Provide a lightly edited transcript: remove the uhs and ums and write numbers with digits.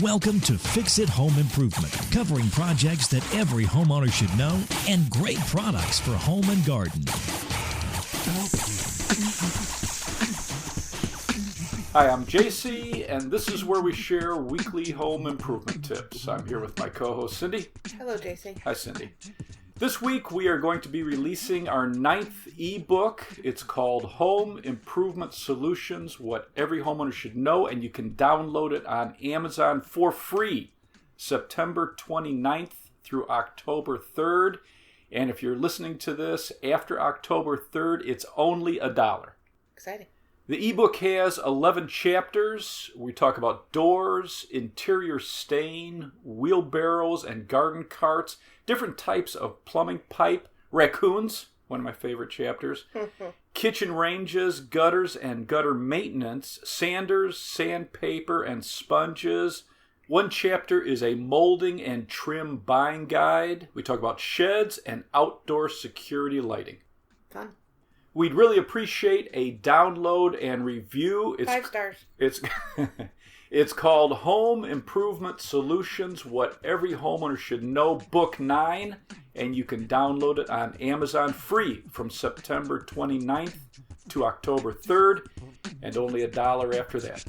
Welcome to Fix It Home Improvement, covering projects that every homeowner should know and great products for home and garden. Hi, I'm JC, and this is where we share weekly home improvement tips. I'm here with my co-host, Cindy. Hello, JC. Hi, Cindy. This week, we are going to be releasing our 9th ebook. It's called Home Improvement Solutions, What Every Homeowner Should Know, and you can download it on Amazon for free, September 29th through October 3rd. And if you're listening to this after October 3rd, it's only $1. Exciting. The ebook has 11 chapters. We talk about doors, interior stain, wheelbarrows and garden carts, different types of plumbing pipe, raccoons, one of my favorite chapters, kitchen ranges, gutters and gutter maintenance, sanders, sandpaper and sponges. One chapter is a molding and trim buying guide. We talk about sheds and outdoor security lighting. Fun. We'd really appreciate a download and review. 5 stars. It's called Home Improvement Solutions, What Every Homeowner Should Know, Book 9, and you can download it on Amazon free from September 29th to October 3rd, and only $1 after that.